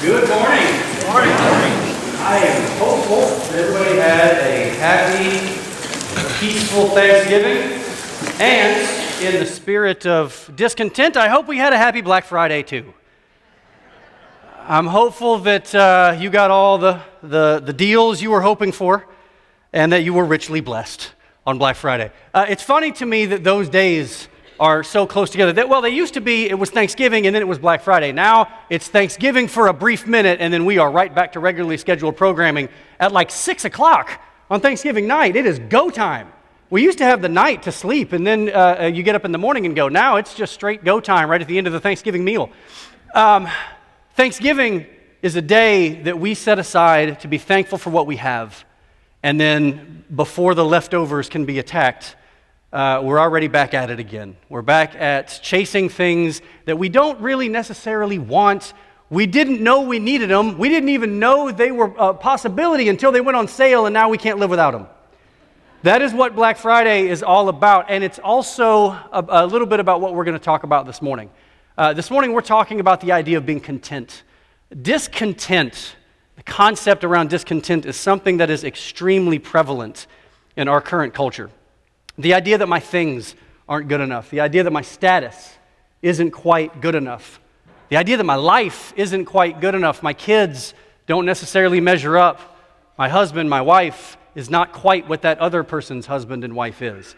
Good morning. Good morning. I am hopeful that everybody had a happy, peaceful Thanksgiving. And in the spirit of discontent, I hope we had a happy Black Friday too. I'm hopeful that you got all the deals you were hoping for and that you were richly blessed on Black Friday. It's funny to me that those days are so close together. They used to be, it was Thanksgiving and then it was Black Friday. Now it's Thanksgiving for a brief minute and then we are right back to regularly scheduled programming at like 6 o'clock on Thanksgiving night. It is go time. We used to have the night to sleep and then you get up in the morning and go. Now it's just straight go time right at the end of the Thanksgiving meal. Thanksgiving is a day that we set aside to be thankful for what we have. And then before the leftovers can be attacked, we're already back at it again. We're back at chasing things that we don't really necessarily want. We didn't know we needed them. We didn't even know they were a possibility until they went on sale, and now we can't live without them. That is what Black Friday is all about, and it's also a little bit about what we're going to talk about this morning. This morning we're talking about the idea of being content. Discontent, the concept around discontent is something that is extremely prevalent in our current culture. The idea that my things aren't good enough. The idea that my status isn't quite good enough. The idea that my life isn't quite good enough. My kids don't necessarily measure up. My husband, my wife is not quite what that other person's husband and wife is.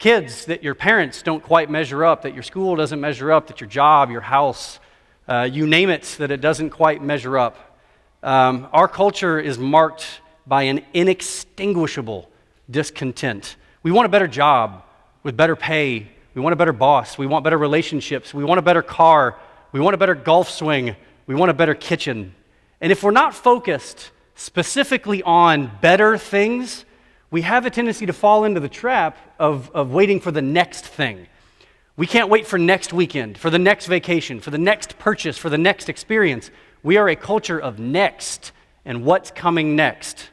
Kids, that your parents don't quite measure up, that your school doesn't measure up, that your job, your house, you name it, that it doesn't quite measure up. Our culture is marked by an inextinguishable discontent. We want a better job with better pay. We want a better boss. We want better relationships. We want a better car. We want a better golf swing. We want a better kitchen. And if we're not focused specifically on better things, we have a tendency to fall into the trap of waiting for the next thing. We can't wait for next weekend, for the next vacation, for the next purchase, for the next experience. We are a culture of next and what's coming next.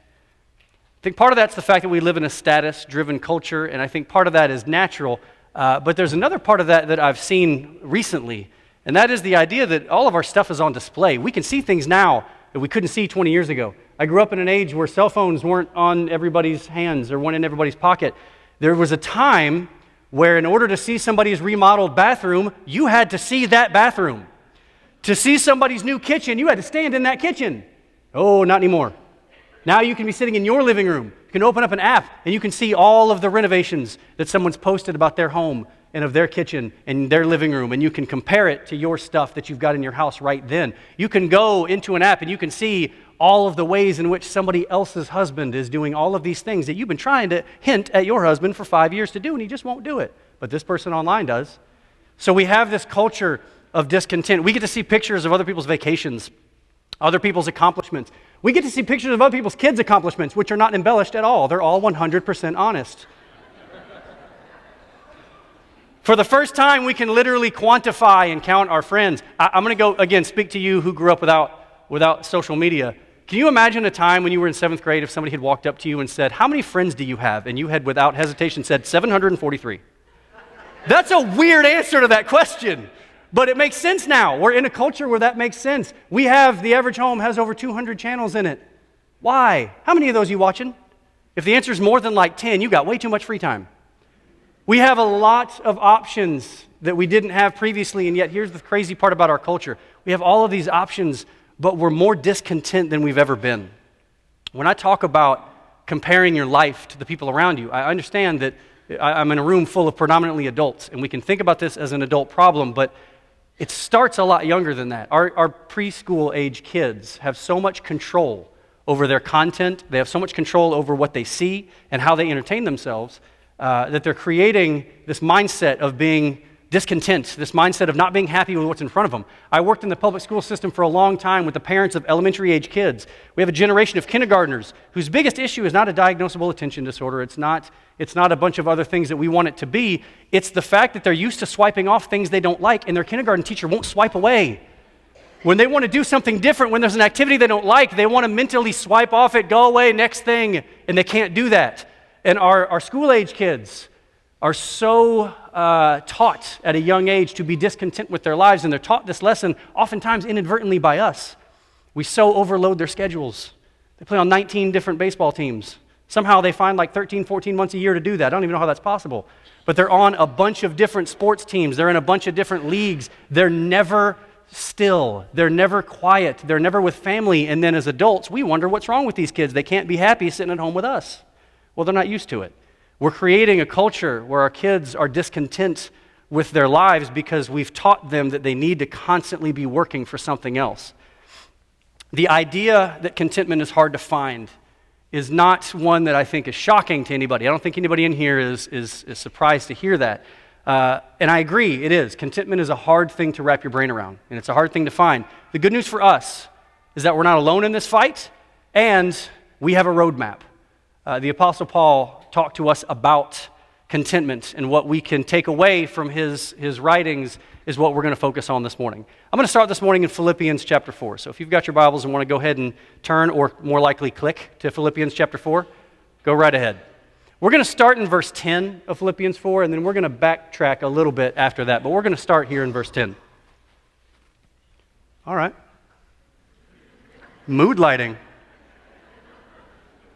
I think part of that's the fact that we live in a status-driven culture, and I think part of that is natural, but there's another part of that I've seen recently, and that is the idea that all of our stuff is on display. We can see things now that we couldn't see 20 years ago. I grew up in an age where cell phones weren't on everybody's hands or weren't in everybody's pocket. There was a time where in order to see somebody's remodeled bathroom, you had to see that bathroom. To see somebody's new kitchen, you had to stand in that kitchen. Oh, not anymore. Now you can be sitting in your living room. You can open up an app and you can see all of the renovations that someone's posted about their home and of their kitchen and their living room, and you can compare it to your stuff that you've got in your house right then. You can go into an app and you can see all of the ways in which somebody else's husband is doing all of these things that you've been trying to hint at your husband for 5 years to do, and he just won't do it. But this person online does. So we have this culture of discontent. We get to see pictures of other people's vacations, other people's accomplishments. We get to see pictures of other people's kids' accomplishments, which are not embellished at all. They're all 100% honest. For the first time, we can literally quantify and count our friends. I'm going to go, again, speak to you who grew up without social media. Can you imagine a time when you were in 7th grade if somebody had walked up to you and said, "How many friends do you have?" And you had, without hesitation, said 743. That's a weird answer to that question. But it makes sense now. We're in a culture where that makes sense. The average home has over 200 channels in it. Why? How many of those are you watching? If the answer is more than like 10, you got way too much free time. We have a lot of options that we didn't have previously, and yet here's the crazy part about our culture. We have all of these options, but we're more discontent than we've ever been. When I talk about comparing your life to the people around you, I understand that I'm in a room full of predominantly adults, and we can think about this as an adult problem, but it starts a lot younger than that. Our preschool age kids have so much control over their content. They have so much control over what they see and how they entertain themselves that they're creating this mindset of being discontent, this mindset of not being happy with what's in front of them. I worked in the public school system for a long time with the parents of elementary age kids. We have a generation of kindergartners whose biggest issue is not a diagnosable attention disorder. It's not a bunch of other things that we want it to be. It's the fact that they're used to swiping off things they don't like, and their kindergarten teacher won't swipe away. When they want to do something different, when there's an activity they don't like, they want to mentally swipe off it, go away, next thing, and they can't do that. And our school-age kids are so taught at a young age to be discontent with their lives, and they're taught this lesson oftentimes inadvertently by us. We so overload their schedules. They play on 19 different baseball teams. Somehow they find like 13, 14 months a year to do that. I don't even know how that's possible. But they're on a bunch of different sports teams. They're in a bunch of different leagues. They're never still. They're never quiet. They're never with family. And then as adults, we wonder what's wrong with these kids. They can't be happy sitting at home with us. Well, they're not used to it. We're creating a culture where our kids are discontent with their lives because we've taught them that they need to constantly be working for something else. The idea that contentment is hard to find is not one that I think is shocking to anybody. I don't think anybody in here is surprised to hear that. And I agree, it is. Contentment is a hard thing to wrap your brain around, and it's a hard thing to find. The good news for us is that we're not alone in this fight, and we have a roadmap. The Apostle Paul talked to us about contentment, and what we can take away from his writings is what we're going to focus on this morning. I'm going to start this morning in Philippians chapter 4. So if you've got your Bibles and want to go ahead and turn, or more likely click to Philippians chapter 4, go right ahead. We're going to start in verse 10 of Philippians 4, and then we're going to backtrack a little bit after that, but we're going to start here in verse 10. All right. Mood lighting.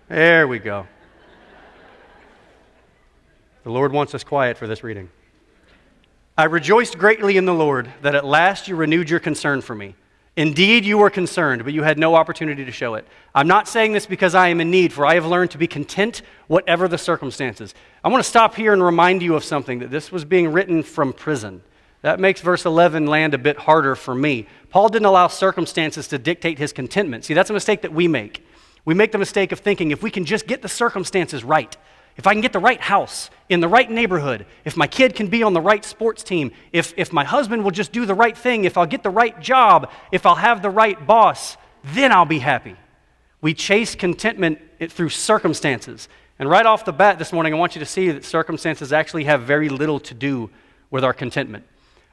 There we go. The Lord wants us quiet for this reading. I rejoiced greatly in the Lord that at last you renewed your concern for me. Indeed, you were concerned, but you had no opportunity to show it. I'm not saying this because I am in need, for I have learned to be content whatever the circumstances. I want to stop here and remind you of something, that this was being written from prison. That makes verse 11 land a bit harder for me. Paul didn't allow circumstances to dictate his contentment. See, that's a mistake that we make. We make the mistake of thinking if we can just get the circumstances right, if I can get the right house in the right neighborhood, if my kid can be on the right sports team, if my husband will just do the right thing, if I'll get the right job, if I'll have the right boss, then I'll be happy. We chase contentment through circumstances. And right off the bat this morning, I want you to see that circumstances actually have very little to do with our contentment.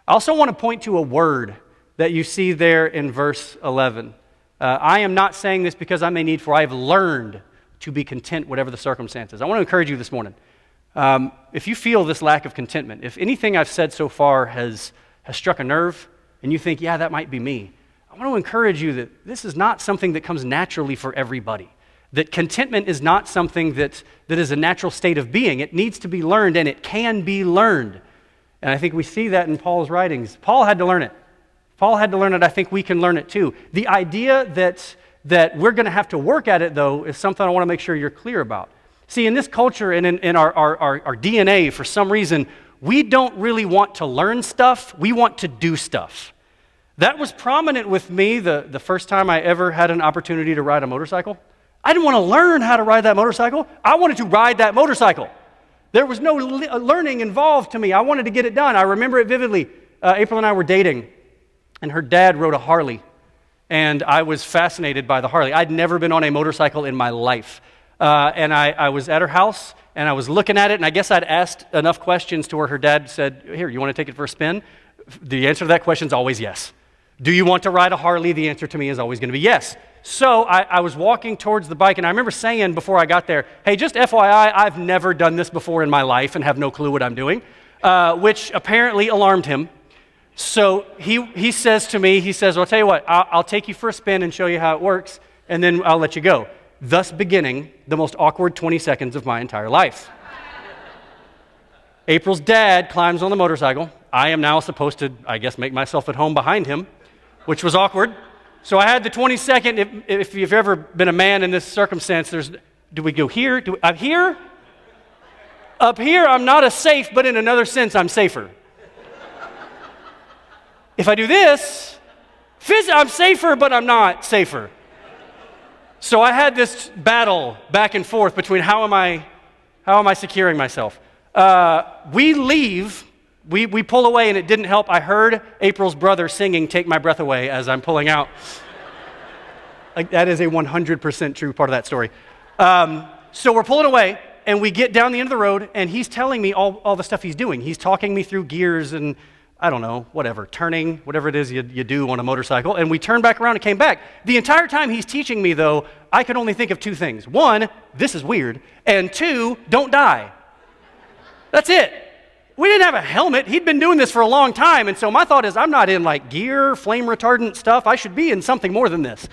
I also want to point to a word that you see there in verse 11. I am not saying this because I'm in need, for I have learned to be content whatever the circumstances. I want to encourage you this morning. If you feel this lack of contentment, if anything I've said so far has struck a nerve, and you think, yeah, that might be me, I want to encourage you that this is not something that comes naturally for everybody. That contentment is not something that is a natural state of being. It needs to be learned, and it can be learned. And I think we see that in Paul's writings. Paul had to learn it. Paul had to learn it. I think we can learn it too. The idea that we're going to have to work at it, though, is something I want to make sure you're clear about. See, in this culture and in our DNA, for some reason, we don't really want to learn stuff. We want to do stuff. That was prominent with me the first time I ever had an opportunity to ride a motorcycle. I didn't want to learn how to ride that motorcycle. I wanted to ride that motorcycle. There was no learning involved to me. I wanted to get it done. I remember it vividly. April and I were dating, and her dad rode a Harley. And I was fascinated by the Harley. I'd never been on a motorcycle in my life. And I was at her house, and I was looking at it, and I guess I'd asked enough questions to where her dad said, here, you want to take it for a spin? The answer to that question is always yes. Do you want to ride a Harley? The answer to me is always going to be yes. So I was walking towards the bike, and I remember saying before I got there, hey, just FYI, I've never done this before in my life and have no clue what I'm doing, which apparently alarmed him. So he says to me, well, I'll tell you what, I'll take you for a spin and show you how it works, and then I'll let you go. Thus beginning the most awkward 20 seconds of my entire life. April's dad climbs on the motorcycle. I am now supposed to, I guess, make myself at home behind him, which was awkward. So I had the 20-second, if you've ever been a man in this circumstance, do we go here? Up here? Up here, I'm not as safe, but in another sense, I'm safer. If I do this, I'm safer, but I'm not safer. So I had this battle back and forth between how am I securing myself? We leave, we pull away, and it didn't help. I heard April's brother singing "Take My Breath Away" as I'm pulling out. That is a 100% true part of that story. So we're pulling away, and we get down the end of the road, and he's telling me all the stuff he's doing. He's talking me through gears and I don't know, turning, whatever it is you do on a motorcycle, and we turned back around and came back. The entire time he's teaching me, though, I could only think of two things. One, this is weird, and two, don't die. That's it. We didn't have a helmet. He'd been doing this for a long time, and so my thought is I'm not in like gear, flame retardant stuff. I should be in something more than this.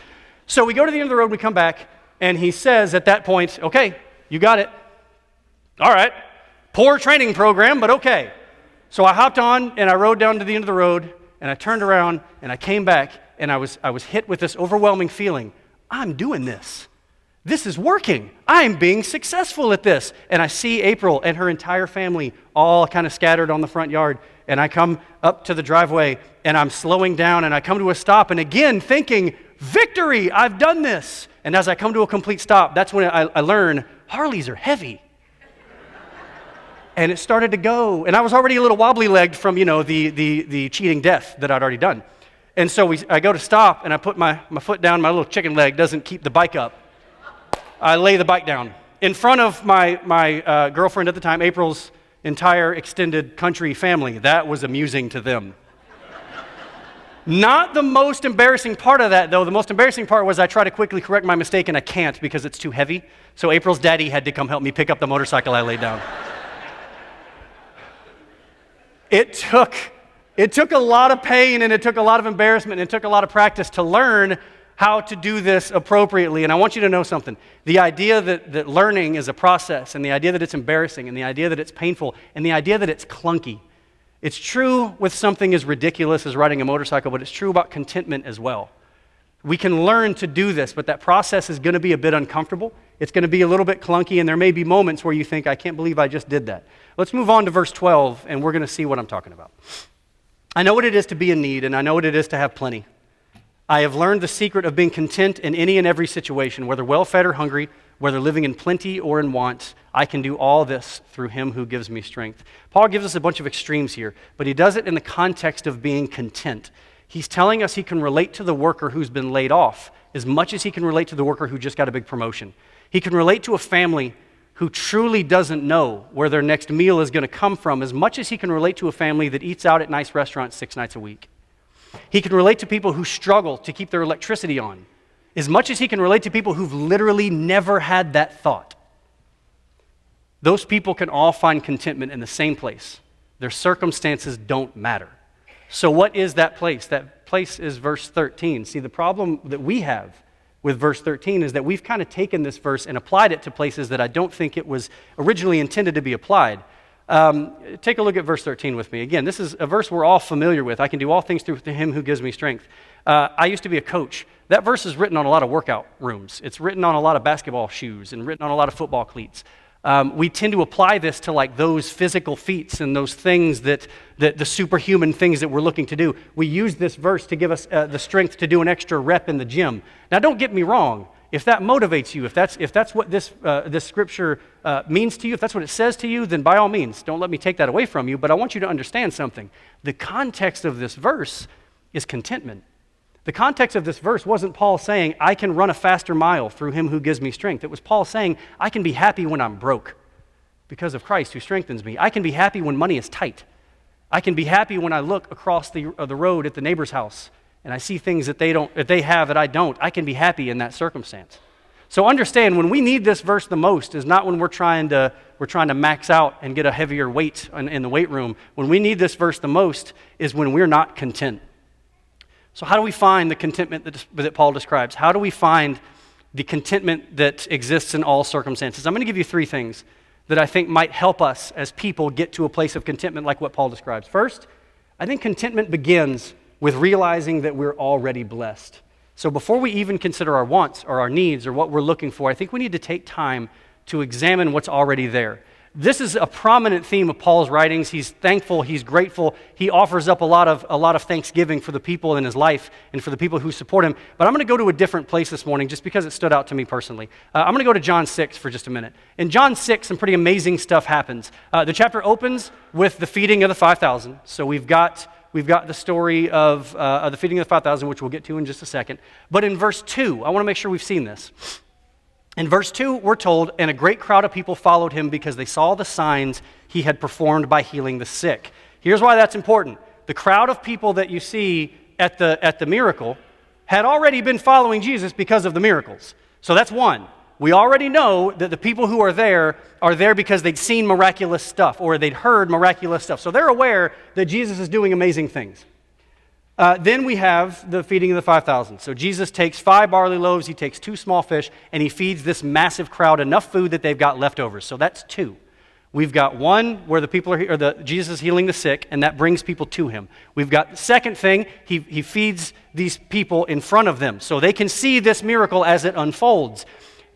So we go to the end of the road, we come back, and he says at that point, okay, you got it. All right, poor training program, but okay. So I hopped on and I rode down to the end of the road and I turned around and I came back and I was hit with this overwhelming feeling. I'm doing this. This is working. I'm being successful at this. And I see April and her entire family all kind of scattered on the front yard. And I come up to the driveway and I'm slowing down and I come to a stop and again thinking, victory, I've done this. And as I come to a complete stop, that's when I learn Harleys are heavy. And it started to go. And I was already a little wobbly-legged from, the cheating death that I'd already done. And so I go to stop, and I put my foot down. My little chicken leg doesn't keep the bike up. I lay the bike down. In front of my girlfriend at the time, April's entire extended country family. That was amusing to them. Not the most embarrassing part of that, though. The most embarrassing part was I try to quickly correct my mistake, and I can't because it's too heavy. So April's daddy had to come help me pick up the motorcycle I laid down. It took a lot of pain and it took a lot of embarrassment and it took a lot of practice to learn how to do this appropriately. And I want you to know something. The idea that learning is a process and the idea that it's embarrassing and the idea that it's painful and the idea that it's clunky. It's true with something as ridiculous as riding a motorcycle, but it's true about contentment as well. We can learn to do this, but that process is going to be a bit uncomfortable. It's going to be a little bit clunky, and there may be moments where you think, I can't believe I just did that. Let's move on to verse 12, and we're going to see what I'm talking about. I know what it is to be in need, and I know what it is to have plenty. I have learned the secret of being content in any and every situation, whether well-fed or hungry, whether living in plenty or in want. I can do all this through him who gives me strength. Paul gives us a bunch of extremes here, but he does it in the context of being content. He's telling us he can relate to the worker who's been laid off as much as he can relate to the worker who just got a big promotion. He can relate to a family who truly doesn't know where their next meal is going to come from as much as he can relate to a family that eats out at nice restaurants 6 nights a week. He can relate to people who struggle to keep their electricity on as much as he can relate to people who've literally never had that thought. Those people can all find contentment in the same place. Their circumstances don't matter. So what is that place? That place is verse 13. See, the problem that we have with verse 13 is that we've kind of taken this verse and applied it to places that I don't think it was originally intended to be applied. Take a look at verse 13 with me. Again, this is a verse we're all familiar with. I can do all things through him who gives me strength. I used to be a coach. That verse is written on a lot of workout rooms. It's written on a lot of basketball shoes and written on a lot of football cleats. We tend to apply this to like those physical feats and those things that the superhuman things that we're looking to do. We use this verse to give us the strength to do an extra rep in the gym. Now, don't get me wrong. If that motivates you, if that's what this scripture means to you, if that's what it says to you, then by all means, don't let me take that away from you. But I want you to understand something. The context of this verse is contentment. The context of this verse wasn't Paul saying, I can run a faster mile through him who gives me strength. It was Paul saying, I can be happy when I'm broke because of Christ who strengthens me. I can be happy when money is tight. I can be happy when I look across the road at the neighbor's house and I see things that they have that I don't. I can be happy in that circumstance. So understand, when we need this verse the most is not when we're trying to max out and get a heavier weight in the weight room. When we need this verse the most is when we're not content. So how do we find the contentment that Paul describes? How do we find the contentment that exists in all circumstances? I'm going to give you 3 things that I think might help us as people get to a place of contentment like what Paul describes. First, I think contentment begins with realizing that we're already blessed. So before we even consider our wants or our needs or what we're looking for, I think we need to take time to examine what's already there. This is a prominent theme of Paul's writings. He's thankful, he's grateful. He offers up a lot of thanksgiving for the people in his life and for the people who support him. But I'm going to go to a different place this morning just because it stood out to me personally. I'm going to go to John 6 for just a minute. In John 6, some pretty amazing stuff happens. The chapter opens with the feeding of the 5,000. So we've got the story of the feeding of the 5,000, which we'll get to in just a second. But in verse 2, I want to make sure we've seen this. In verse 2, we're told, and a great crowd of people followed him because they saw the signs he had performed by healing the sick. Here's why that's important. The crowd of people that you see at the miracle had already been following Jesus because of the miracles. So that's one. We already know that the people who are there because they'd seen miraculous stuff or they'd heard miraculous stuff. So they're aware that Jesus is doing amazing things. Then we have the feeding of the 5,000. So Jesus takes 5 barley loaves, he takes 2 small fish, and he feeds this massive crowd enough food that they've got leftovers. So that's 2. We've got one where the people are, Jesus is healing the sick, and that brings people to him. We've got the second thing, he feeds these people in front of them, so they can see this miracle as it unfolds.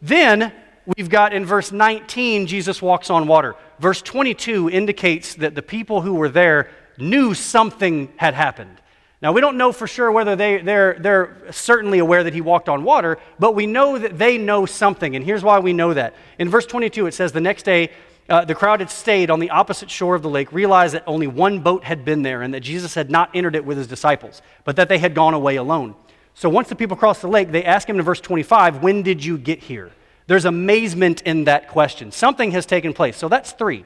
Then we've got in verse 19, Jesus walks on water. Verse 22 indicates that the people who were there knew something had happened. Now, we don't know for sure whether they're certainly aware that he walked on water, but we know that they know something, and here's why we know that. In verse 22, it says, the next day, the crowd had stayed on the opposite shore of the lake, realized that only one boat had been there, and that Jesus had not entered it with his disciples, but that they had gone away alone. So once the people crossed the lake, they asked him in verse 25, when did you get here? There's amazement in that question. Something has taken place. So that's 3.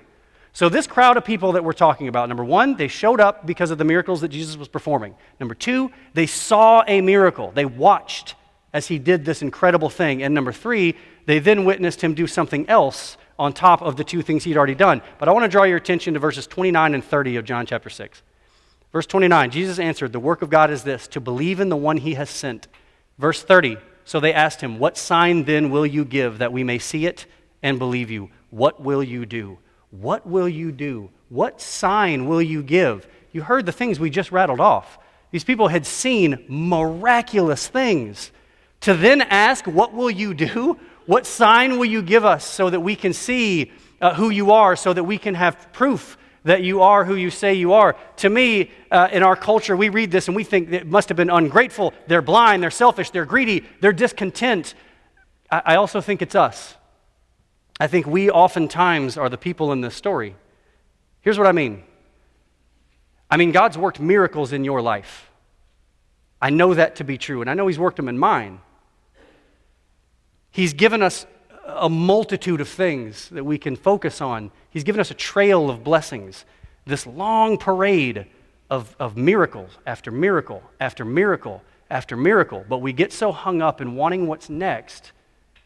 So this crowd of people that we're talking about, number 1, they showed up because of the miracles that Jesus was performing. Number 2, they saw a miracle. They watched as he did this incredible thing. And number 3, they then witnessed him do something else on top of the 2 things he'd already done. But I want to draw your attention to verses 29 and 30 of John chapter 6. Verse 29, Jesus answered, the work of God is this, to believe in the one he has sent. Verse 30, so they asked him, what sign then will you give that we may see it and believe you? What will you do? What will you do? What sign will you give? You heard the things we just rattled off. These people had seen miraculous things. To then ask, what will you do? What sign will you give us so that we can see who you are, so that we can have proof that you are who you say you are? To me, in our culture, we read this and we think it must have been ungrateful. They're blind, they're selfish, they're greedy, they're discontent. I also think it's us. I think we oftentimes are the people in this story. Here's what I mean. God's worked miracles in your life. I know that to be true, and I know he's worked them in mine. He's given us a multitude of things that we can focus on. He's given us a trail of blessings, this long parade of miracles after miracle after miracle after miracle. But we get so hung up in wanting what's next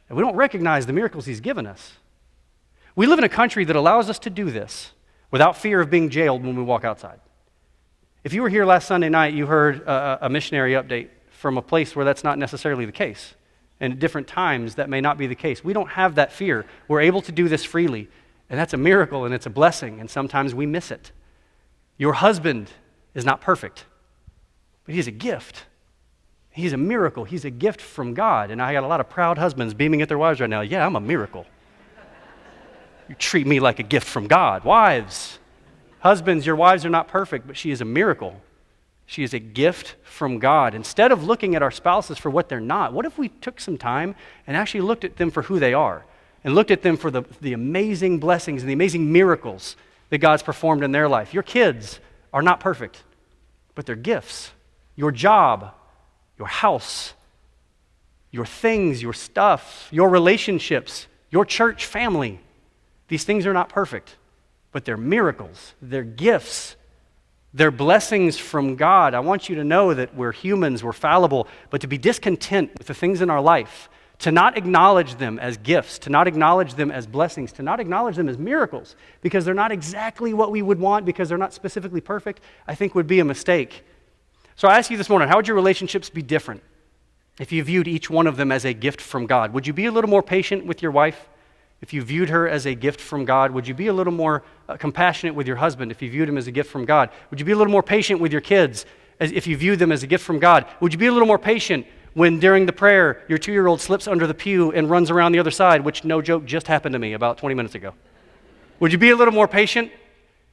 that we don't recognize the miracles he's given us. We live in a country that allows us to do this without fear of being jailed when we walk outside. If you were here last Sunday night, you heard a missionary update from a place where that's not necessarily the case. And at different times, that may not be the case. We don't have that fear. We're able to do this freely. And that's a miracle and it's a blessing. And sometimes we miss it. Your husband is not perfect, but he's a gift. He's a miracle. He's a gift from God. And I got a lot of proud husbands beaming at their wives right now. Yeah, I'm a miracle. You treat me like a gift from God. Wives, husbands, your wives are not perfect, but she is a miracle. She is a gift from God. Instead of looking at our spouses for what they're not, what if we took some time and actually looked at them for who they are and looked at them for the amazing blessings and the amazing miracles that God's performed in their life? Your kids are not perfect, but they're gifts. Your job, your house, your things, your stuff, your relationships, your church family, these things are not perfect, but they're miracles. They're gifts. They're blessings from God. I want you to know that we're humans, we're fallible, but to be discontent with the things in our life, to not acknowledge them as gifts, to not acknowledge them as blessings, to not acknowledge them as miracles, because they're not exactly what we would want, because they're not specifically perfect, I think would be a mistake. So I ask you this morning, how would your relationships be different if you viewed each one of them as a gift from God? Would you be a little more patient with your wife if you viewed her as a gift from God? Would you be a little more compassionate with your husband if you viewed him as a gift from God? Would you be a little more patient with your kids if you viewed them as a gift from God? Would you be a little more patient when during the prayer your 2-year-old slips under the pew and runs around the other side, which, no joke, just happened to me about 20 minutes ago? Would you be a little more patient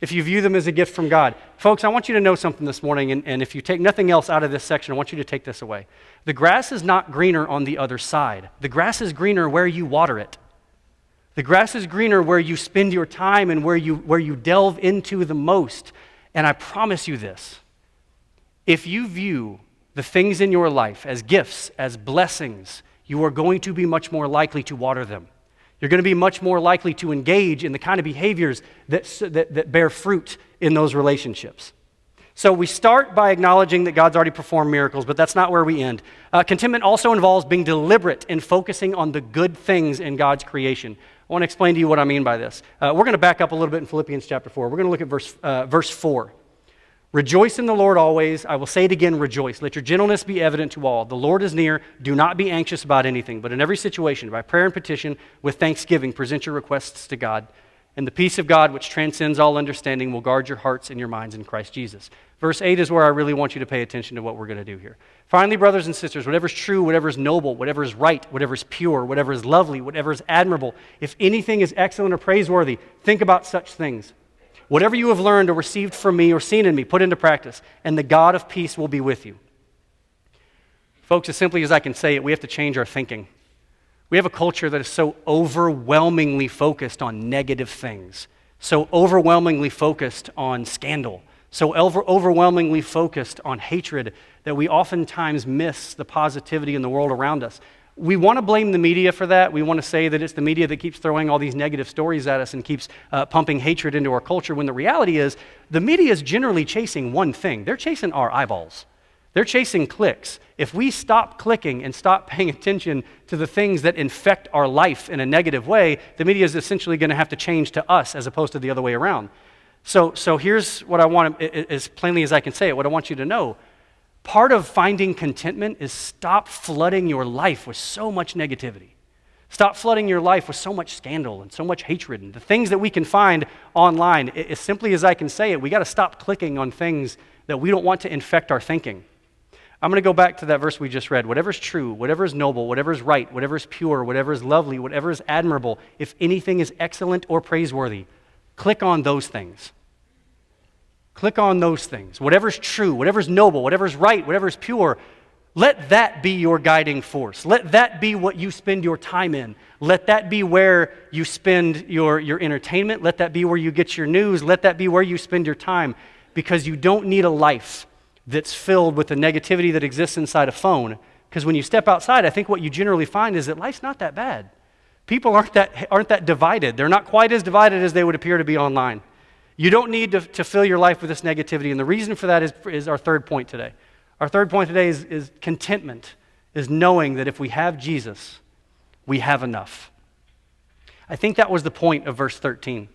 if you view them as a gift from God? Folks, I want you to know something this morning, and if you take nothing else out of this section, I want you to take this away. The grass is not greener on the other side. The grass is greener where you water it. The grass is greener where you spend your time and where you delve into the most. And I promise you this, if you view the things in your life as gifts, as blessings, you are going to be much more likely to water them. You're going to be much more likely to engage in the kind of behaviors that bear fruit in those relationships. So we start by acknowledging that God's already performed miracles, but that's not where we end. Contentment also involves being deliberate in focusing on the good things in God's creation. I want to explain to you what I mean by this. We're going to back up a little bit in Philippians chapter 4. We're going to look at verse 4. Rejoice in the Lord always. I will say it again, rejoice. Let your gentleness be evident to all. The Lord is near. Do not be anxious about anything, but in every situation, by prayer and petition, with thanksgiving, present your requests to God. And the peace of God, which transcends all understanding, will guard your hearts and your minds in Christ Jesus. Verse 8 is where I really want you to pay attention to what we're going to do here. Finally, brothers and sisters, whatever is true, whatever is noble, whatever is right, whatever is pure, whatever is lovely, whatever is admirable, if anything is excellent or praiseworthy, think about such things. Whatever you have learned or received from me or seen in me, put into practice, and the God of peace will be with you. Folks, as simply as I can say it, we have to change our thinking. We have a culture that is so overwhelmingly focused on negative things, so overwhelmingly focused on scandal, so overwhelmingly focused on hatred that we oftentimes miss the positivity in the world around us. We want to blame the media for that. We want to say that it's the media that keeps throwing all these negative stories at us and keeps pumping hatred into our culture, when the reality is the media is generally chasing one thing. They're chasing our eyeballs. They're chasing clicks. If we stop clicking and stop paying attention to the things that infect our life in a negative way, the media is essentially going to have to change to us as opposed to the other way around. So here's what I want to, as plainly as I can say it, what I want you to know. Part of finding contentment is stop flooding your life with so much negativity. Stop flooding your life with so much scandal and so much hatred and the things that we can find online. As simply as I can say it, we got to stop clicking on things that we don't want to infect our thinking. I'm going to go back to that verse we just read. Whatever is true, whatever is noble, whatever is right, whatever is pure, whatever is lovely, whatever is admirable, if anything is excellent or praiseworthy, click on those things. Click on those things. Whatever is true, whatever is noble, whatever is right, whatever is pure, let that be your guiding force. Let that be what you spend your time in. Let that be where you spend your entertainment. Let that be where you get your news. Let that be where you spend your time, because you don't need a life that's filled with the negativity that exists inside a phone. Because when you step outside, I think what you generally find is that life's not that bad. People aren't that divided. They're not quite as divided as they would appear to be online. You don't need to fill your life with this negativity. And the reason for that is our third point today. Our third point today is contentment, is knowing that if we have Jesus, we have enough. I think that was the point of verse 13.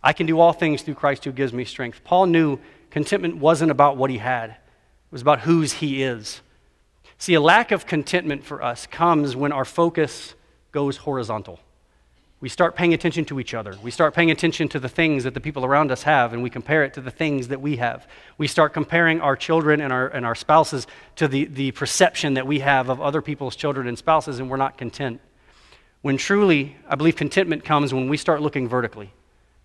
I can do all things through Christ who gives me strength. Paul knew contentment wasn't about what he had. It was about whose he is. See, a lack of contentment for us comes when our focus goes horizontal. We start paying attention to each other. We start paying attention to the things that the people around us have, and we compare it to the things that we have. We start comparing our children and our spouses to the perception that we have of other people's children and spouses, and we're not content. When truly, I believe contentment comes when we start looking vertically.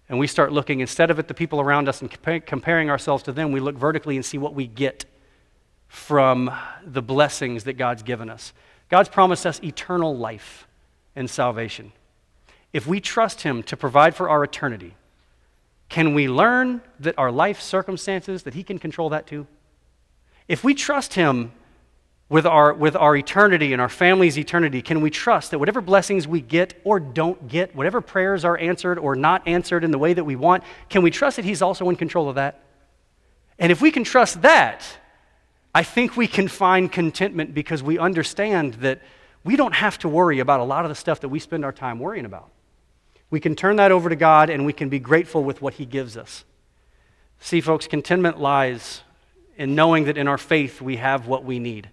And we start looking, instead of at the people around us and comparing ourselves to them, we look vertically and see what we get from the blessings that God's given us. God's promised us eternal life and salvation. If we trust Him to provide for our eternity, can we learn that our life circumstances, that He can control that too? If we trust Him with our eternity and our family's eternity, can we trust that whatever blessings we get or don't get, whatever prayers are answered or not answered in the way that we want, can we trust that He's also in control of that? And if we can trust that, I think we can find contentment, because we understand that we don't have to worry about a lot of the stuff that we spend our time worrying about. We can turn that over to God, and we can be grateful with what He gives us. See, folks, contentment lies in knowing that in our faith we have what we need.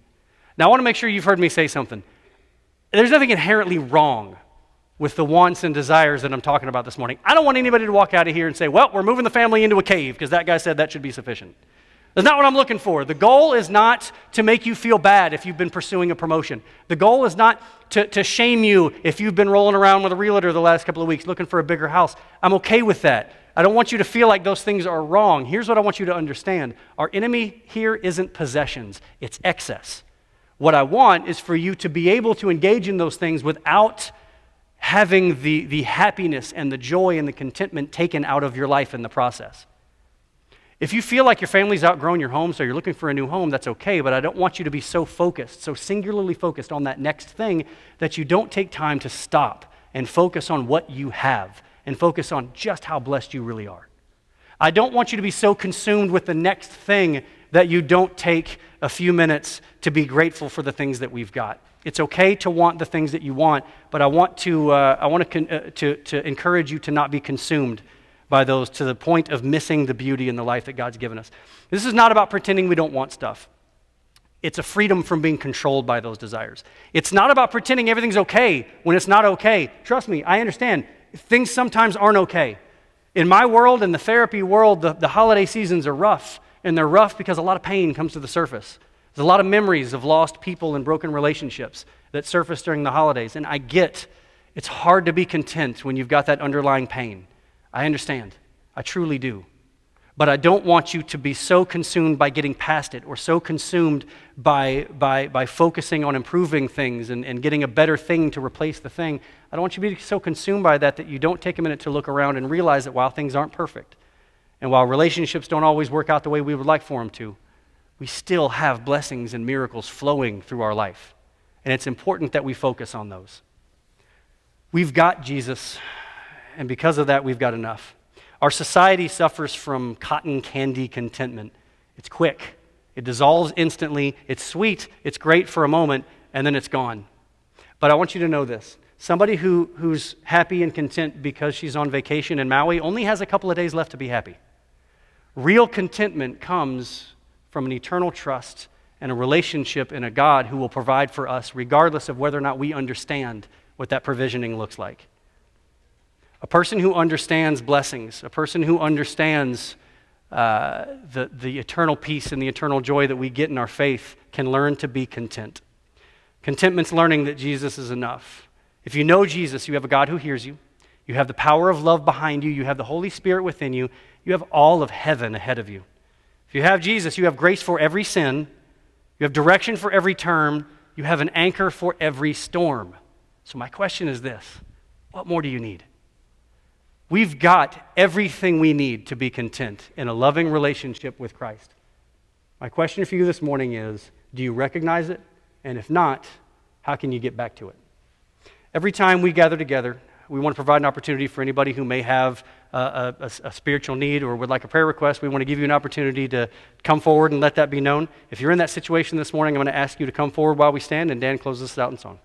Now, I want to make sure you've heard me say something. There's nothing inherently wrong with the wants and desires that I'm talking about this morning. I don't want anybody to walk out of here and say, well, we're moving the family into a cave because that guy said that should be sufficient. That's not what I'm looking for. The goal is not to make you feel bad if you've been pursuing a promotion. The goal is not to shame you if you've been rolling around with a realtor the last couple of weeks looking for a bigger house. I'm okay with that. I don't want you to feel like those things are wrong. Here's what I want you to understand. Our enemy here isn't possessions, it's excess. What I want is for you to be able to engage in those things without having the happiness and the joy and the contentment taken out of your life in the process. If you feel like your family's outgrown your home, so you're looking for a new home, that's okay, but I don't want you to be so focused, so singularly focused on that next thing that you don't take time to stop and focus on what you have and focus on just how blessed you really are. I don't want you to be so consumed with the next thing that you don't take a few minutes to be grateful for the things that we've got. It's okay to want the things that you want, but I want to encourage you to not be consumed by those to the point of missing the beauty in the life that God's given us. This is not about pretending we don't want stuff. It's a freedom from being controlled by those desires. It's not about pretending everything's okay when it's not okay. Trust me, I understand. Things sometimes aren't okay. In my world, in the therapy world, the holiday seasons are rough, and they're rough because a lot of pain comes to the surface. There's a lot of memories of lost people and broken relationships that surface during the holidays, and I get it's hard to be content when you've got that underlying pain. I understand. I truly do. But I don't want you to be so consumed by getting past it or so consumed by focusing on improving things and getting a better thing to replace the thing. I don't want you to be so consumed by that you don't take a minute to look around and realize that while things aren't perfect and while relationships don't always work out the way we would like for them to, we still have blessings and miracles flowing through our life. And it's important that we focus on those. We've got Jesus, and because of that, we've got enough. Our society suffers from cotton candy contentment. It's quick. It dissolves instantly. It's sweet. It's great for a moment, and then it's gone. But I want you to know this. Somebody who's happy and content because she's on vacation in Maui only has a couple of days left to be happy. Real contentment comes from an eternal trust and a relationship in a God who will provide for us regardless of whether or not we understand what that provisioning looks like. A person who understands blessings, a person who understands the eternal peace and the eternal joy that we get in our faith can learn to be content. Contentment's learning that Jesus is enough. If you know Jesus, you have a God who hears you. You have the power of love behind you. You have the Holy Spirit within you. You have all of heaven ahead of you. If you have Jesus, you have grace for every sin. You have direction for every turn. You have an anchor for every storm. So my question is this: what more do you need? We've got everything we need to be content in a loving relationship with Christ. My question for you this morning is, do you recognize it? And if not, how can you get back to it? Every time we gather together, we want to provide an opportunity for anybody who may have a spiritual need or would like a prayer request. We want to give you an opportunity to come forward and let that be known. If you're in that situation this morning, I'm going to ask you to come forward while we stand, and Dan closes us out in song.